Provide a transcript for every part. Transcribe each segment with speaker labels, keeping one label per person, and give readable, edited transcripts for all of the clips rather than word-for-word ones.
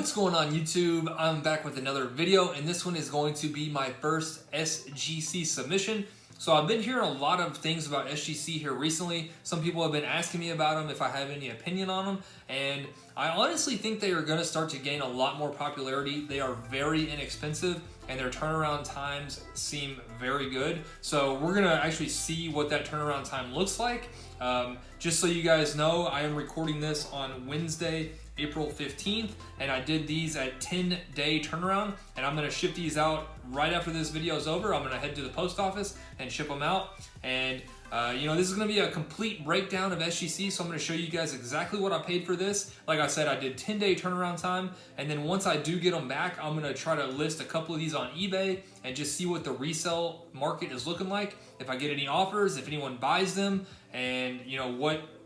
Speaker 1: What's going on YouTube? I'm back with another video, and this one is going to be my first SGC submission. So I've been hearing a lot of things about SGC here recently. Some people have been asking me about them, if I have any opinion on them, and I honestly think they are going to start to gain a lot more popularity. They are very inexpensive and their turnaround times seem very good. So we're going to actually see what that turnaround time looks like. Just so you guys know, I am recording this on Wednesday, April 15th, and I did these at 10-day turnaround, and I'm going to ship these out right after this video is over. I'm going to head to the post office and ship them out. And this is going to be a complete breakdown of SGC, so I'm going to show you guys exactly what I paid for this. Like I said, I did 10-day turnaround time, and then once I do get them back, I'm going to try to list a couple of these on eBay and just see what the resale market is looking like, if I get any offers, if anyone buys them, and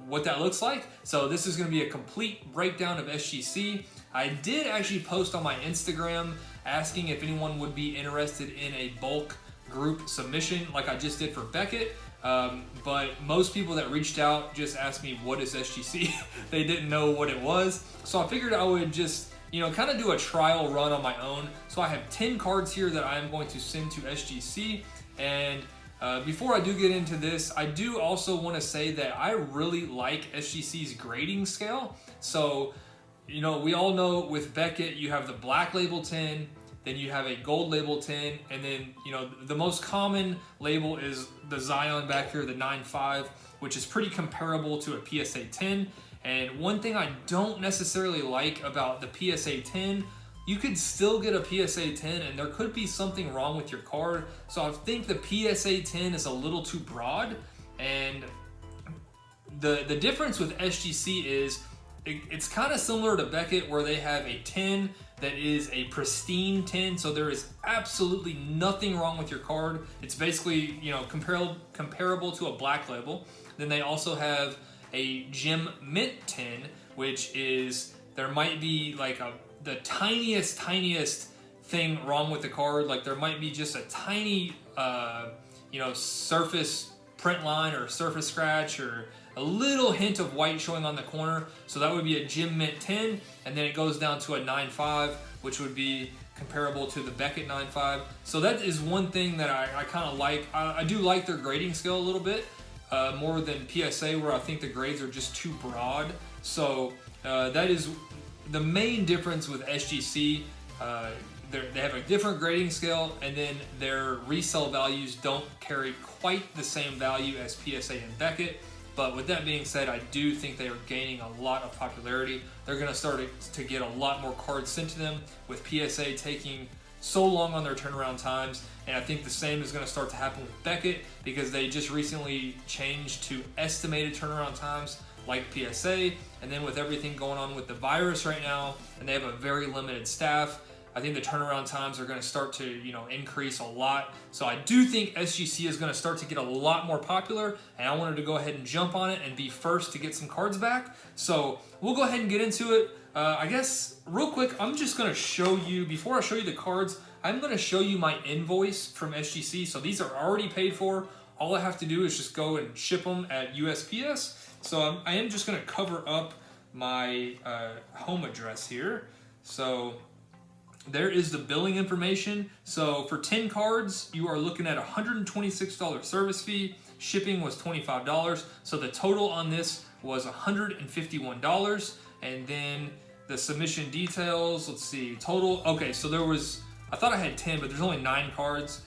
Speaker 1: what that looks like. So this is going to be a complete breakdown of SGC. I did actually post on my Instagram asking if anyone would be interested in a bulk group submission like I just did for Beckett. But most people that reached out just asked me, what is SGC? They didn't know what it was. So I figured I would just, kind of do a trial run on my own. So I have 10 cards here that I am going to send to SGC. And before I do get into this, I do also want to say that I really like SGC's grading scale. So, we all know with Beckett, you have the black label 10, then you have a gold label 10, and then, the most common label is the Zion back here, the 9.5, which is pretty comparable to a PSA 10. And one thing I don't necessarily like about the PSA 10, you could still get a PSA 10 and there could be something wrong with your card. So I think the PSA 10 is a little too broad, and the difference with SGC is it's kind of similar to Beckett, where they have a 10 that is a pristine 10, so there is absolutely nothing wrong with your card. It's basically comparable to a black label. Then they also have a gem mint 10, which is, there might be like the tiniest thing wrong with the card. Like there might be just a tiny surface print line or surface scratch or a little hint of white showing on the corner. So that would be a gem mint 10, and then it goes down to a 9.5, which would be comparable to the Beckett 9.5. So that is one thing that I kind of like. I do like their grading scale a little bit more than PSA, where I think the grades are just too broad. So that is the main difference with SGC. They have a different grading scale, and then their resale values don't carry quite the same value as PSA and Beckett. But with that being said, I do think they are gaining a lot of popularity. They're going to start to get a lot more cards sent to them, with PSA taking so long on their turnaround times. And I think the same is going to start to happen with Beckett, because they just recently changed to estimated turnaround times like PSA. And then with everything going on with the virus right now, and they have a very limited staff, I think the turnaround times are going to start to, increase a lot. So I do think SGC is going to start to get a lot more popular, and I wanted to go ahead and jump on it and be first to get some cards back. So we'll go ahead and get into it. I guess real quick, I'm just going to show you, before I show you the cards, I'm going to show you my invoice from SGC. So these are already paid for. All I have to do is just go and ship them at USPS. So I am just going to cover up my home address here. So there is the billing information. So for 10 cards, you are looking at $126 service fee. Shipping was $25. So the total on this was $151. And then the submission details, let's see, total. Okay, so there was, I thought I had 10, but there's only 9 cards.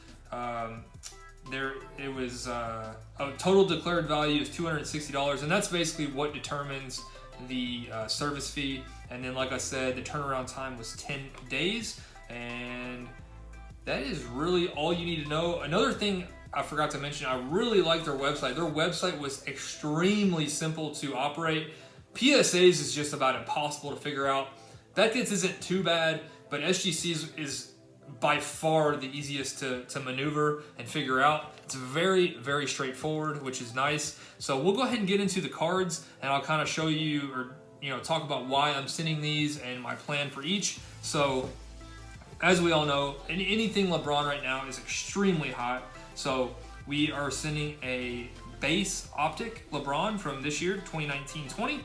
Speaker 1: It was a total declared value is $260, and that's basically what determines the service fee. And then, like I said, the turnaround time was 10 days, and that is really all you need to know. Another thing I forgot to mention, I really like their website. Their website was extremely simple to operate. PSA's is just about impossible to figure out. Beckett's isn't too bad, but SGC's is by far the easiest to maneuver and figure out. It's very, very straightforward, which is nice. So we'll go ahead and get into the cards, and I'll kind of show you, or talk about why I'm sending these and my plan for each. So as we all know, anything Lebron right now is extremely hot. So we are sending a base optic Lebron from this year, 2019-20.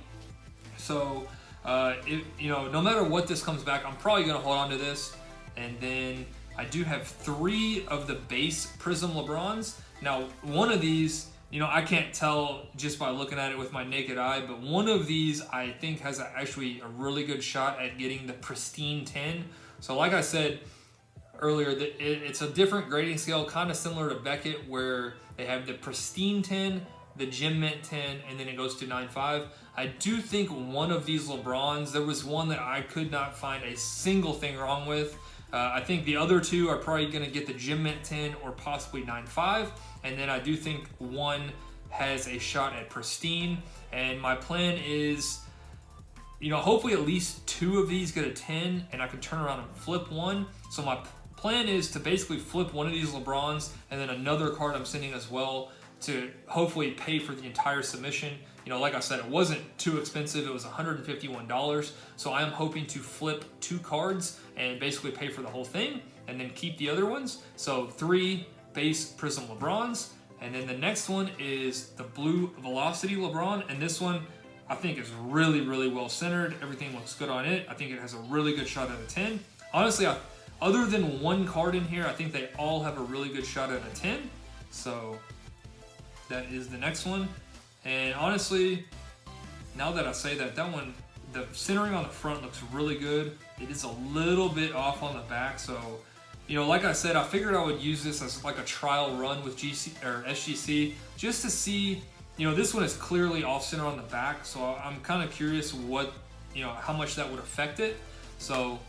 Speaker 1: So No matter what this comes back, I'm probably gonna hold on to this. And then I do have 3 of the base Prism LeBrons. Now, one of these, I can't tell just by looking at it with my naked eye, but one of these I think has actually a really good shot at getting the pristine 10. So like I said earlier, it's a different grading scale, kind of similar to Beckett, where they have the pristine 10, the gem mint 10, and then it goes to 9.5. I do think one of these LeBrons, there was one that I could not find a single thing wrong with. I think the other 2 are probably going to get the gem mint 10 or possibly 9.5. And then I do think one has a shot at pristine. And my plan is, hopefully at least 2 of these get a 10 and I can turn around and flip one. So my plan is to basically flip one of these LeBrons and then another card I'm sending as well to hopefully pay for the entire submission. Like I said, it wasn't too expensive. It was $151. So I am hoping to flip 2 cards and basically pay for the whole thing and then keep the other ones. So 3 base Prism LeBrons. And then the next one is the blue Velocity LeBron. And this one I think is really, really well centered. Everything looks good on it. I think it has a really good shot at a 10. Honestly, other than one card in here, I think they all have a really good shot at a 10. So that is the next one. And honestly, now that I say that, that one, the centering on the front looks really good. It is a little bit off on the back. So, like I said, I figured I would use this as like a trial run with SGC just to see, this one is clearly off center on the back. So I'm kind of curious what, how much that would affect it. So,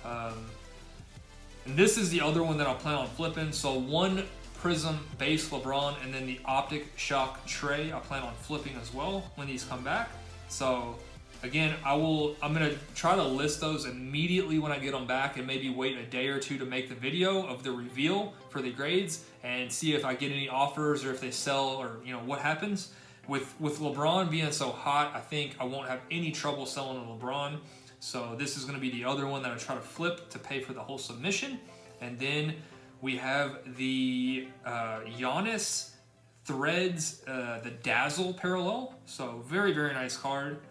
Speaker 1: and this is the other one that I'll plan on flipping. So one Prism base LeBron and then the Optic Shock Tray I plan on flipping as well when these come back. So again, I'm gonna try to list those immediately when I get them back and maybe wait a day or 2 to make the video of the reveal for the grades and see if I get any offers or if they sell or what happens. With LeBron being so hot, I think I won't have any trouble selling a LeBron. So this is gonna be the other one that I try to flip to pay for the whole submission. And then we have the Giannis Threads, the Dazzle Parallel. So very, very nice card.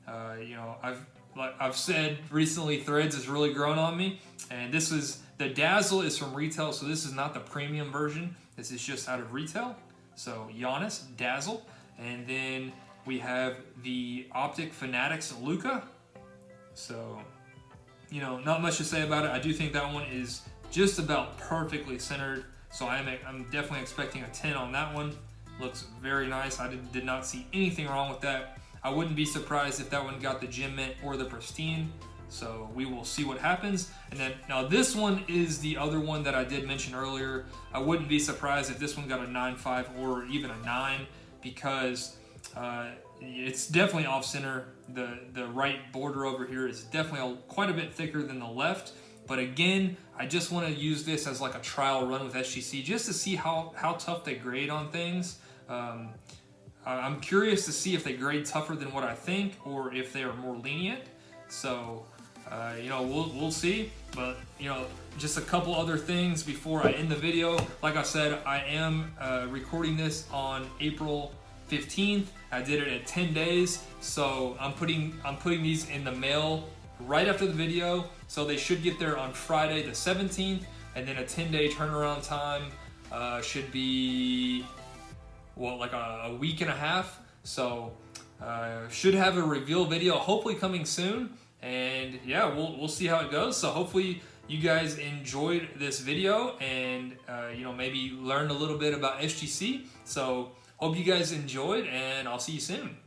Speaker 1: I've said recently Threads has really grown on me. And the Dazzle is from retail, so this is not the premium version. This is just out of retail. So Giannis, Dazzle. And then we have the Optic Fanatics Luka. So, not much to say about it. I do think that one is just about perfectly centered. So I'm definitely expecting a 10 on that one. Looks very nice. I did not see anything wrong with that. I wouldn't be surprised if that one got the gem mint or the pristine. So we will see what happens. And then now this one is the other one that I did mention earlier. I wouldn't be surprised if this one got a 9.5 or even a 9 because it's definitely off center. The right border over here is definitely quite a bit thicker than the left. But again, I just want to use this as like a trial run with SGC just to see how tough they grade on things. I'm curious to see if they grade tougher than what I think or if they are more lenient. So, we'll see. But, just a couple other things before I end the video. Like I said, I am recording this on April 15th. I did it at 10 days. So I'm putting these in the mail right after the video, so they should get there on Friday the 17th, and then a 10-day turnaround time should be like a week and a half. So should have a reveal video hopefully coming soon, and yeah, we'll see how it goes. So hopefully you guys enjoyed this video and maybe learned a little bit about SGC. So hope you guys enjoyed, and I'll see you soon.